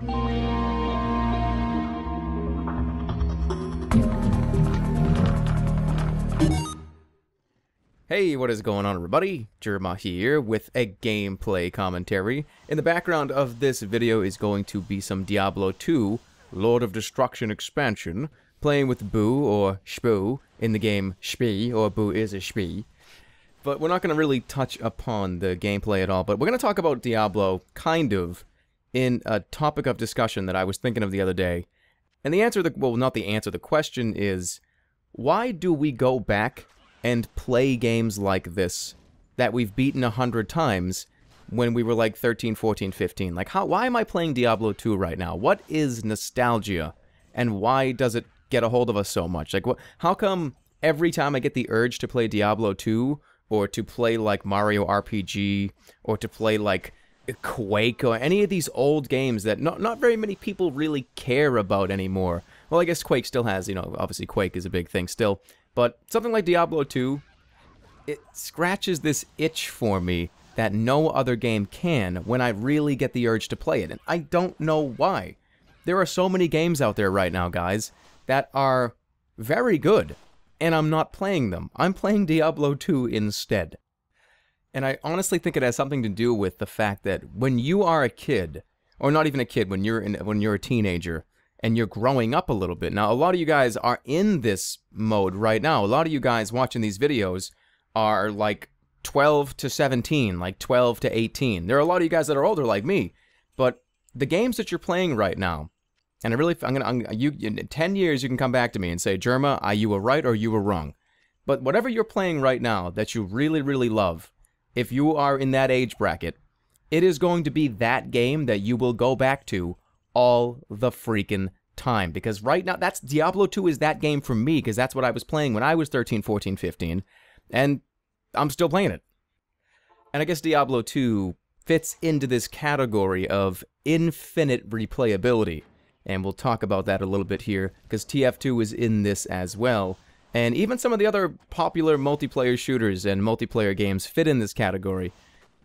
Hey, what is going on, everybody? Jerma here with a gameplay commentary. In the background of this video is going to be some Diablo 2 Lord of Destruction expansion, playing with Boo, or Shpoo, in the game Shpee, or Boo is a Shpee. But we're not going to really touch upon the gameplay at all, but we're going to talk about Diablo, kind of, in a topic of discussion that I was thinking of the other day. And the answer, well, not the answer, the question is, why do we go back and play games like this that we've beaten 100 times when we were like 13, 14, 15? Like, why am I playing Diablo 2 right now? What is nostalgia, and why does it get a hold of us so much? Like, how come every time I get the urge to play Diablo 2, or to play like Mario RPG, or to play like Quake, or any of these old games that not very many people really care about anymore? Well, I guess Quake still has, you know, obviously Quake is a big thing still. But something like Diablo 2, it scratches this itch for me that no other game can when I really get the urge to play it. And I don't know why. There are so many games out there right now, guys, that are very good, and I'm not playing them. I'm playing Diablo 2 instead. And I honestly think it has something to do with the fact that when you are a kid, or not even a kid, when you're a teenager, and you're growing up a little bit. Now, a lot of you guys are in this mode right now. A lot of you guys watching these videos are like 12 to 17, like 12 to 18. There are a lot of you guys that are older like me, but the games that you're playing right now, and in 10 years you can come back to me and say, Jerma, you were right or you were wrong. But whatever you're playing right now that you really, really love, if you are in that age bracket, it is going to be that game that you will go back to all the freaking time. Because right now, that's Diablo 2 is that game for me, because that's what I was playing when I was 13, 14, 15, and I'm still playing it. And I guess Diablo 2 fits into this category of infinite replayability, and we'll talk about that a little bit here, because TF2 is in this as well, and even some of the other popular multiplayer shooters and multiplayer games fit in this category.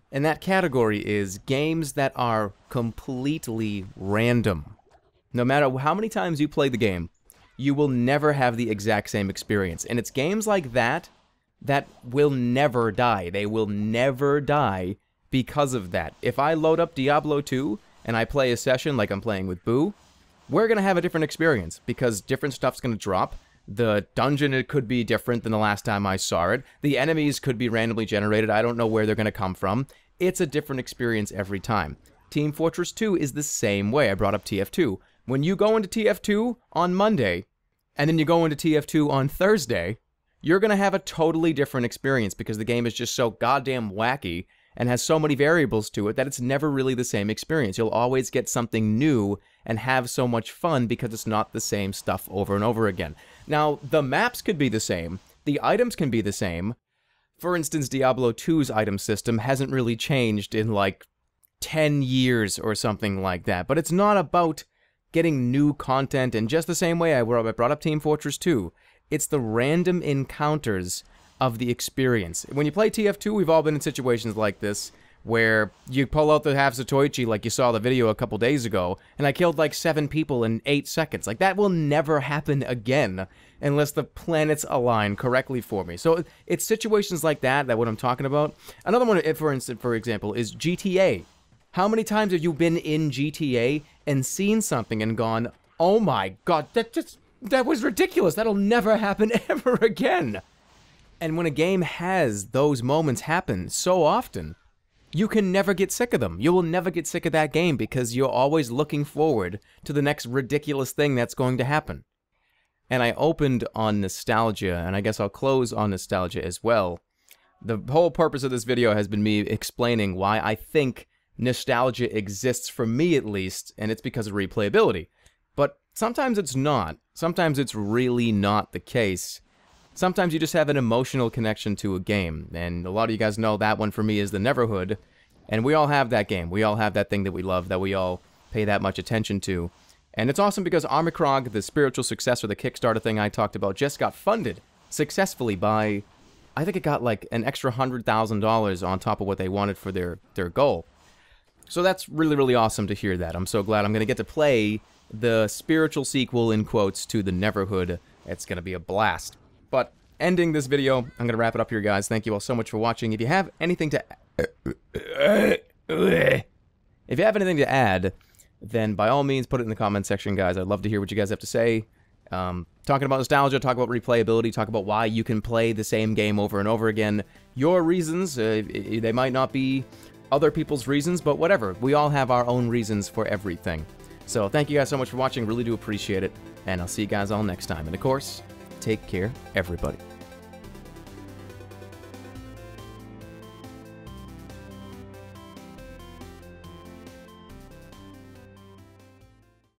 And that category is games that are completely random. No matter how many times you play the game, you will never have the exact same experience. And it's games like that that will never die. They will never die because of that. If I load up Diablo 2 and I play a session like I'm playing with Boo, we're going to have a different experience because different stuff's going to drop. The dungeon, it could be different than the last time I saw it. The enemies could be randomly generated. I don't know where they're going to come from. It's a different experience every time. Team Fortress 2 is the same way. I brought up TF2. When you go into TF2 on Monday, and then you go into TF2 on Thursday, you're going to have a totally different experience because the game is just so goddamn wacky and has so many variables to it that it's never really the same experience. You'll always get something new and have so much fun because it's not the same stuff over and over again. Now, the maps could be the same. The items can be the same. For instance, Diablo 2's item system hasn't really changed in like 10 years or something like that. But it's not about getting new content in just the same way I brought up Team Fortress 2. It's the random encounters of the experience. When you play TF2, we've all been in situations like this, where you pull out the half Satoichi like you saw the video a couple days ago, and I killed like 7 people in 8 seconds. Like, that will never happen again unless the planets align correctly for me. So it's situations like that what I'm talking about. Another one, for example, is GTA. How many times have you been in GTA and seen something and gone, oh my god, that was ridiculous, that'll never happen ever again? And when a game has those moments happen so often, you can never get sick of them. You will never get sick of that game because you're always looking forward to the next ridiculous thing that's going to happen. And I opened on nostalgia, and I guess I'll close on nostalgia as well. The whole purpose of this video has been me explaining why I think nostalgia exists, for me at least, and it's because of replayability. But sometimes it's not. Sometimes it's really not the case. Sometimes you just have an emotional connection to a game, and a lot of you guys know that one for me is the Neverhood, and we all have that game. We all have that thing that we love, that we all pay that much attention to. And it's awesome because Omicron, the spiritual successor, the Kickstarter thing I talked about, just got funded successfully by, I think it got like an extra $100,000 on top of what they wanted for their goal. So that's really, really awesome to hear that. I'm so glad I'm going to get to play the spiritual sequel, in quotes, to the Neverhood. It's going to be a blast. But ending this video, I'm going to wrap it up here, guys. Thank you all so much for watching. If you have anything to... If you have anything to add, then by all means, put it in the comment section, guys. I'd love to hear what you guys have to say. Talking about nostalgia, talk about replayability, talk about why you can play the same game over and over again. Your reasons, they might not be other people's reasons, but whatever. We all have our own reasons for everything. So thank you guys so much for watching. Really do appreciate it. And I'll see you guys all next time. And of course, take care, everybody.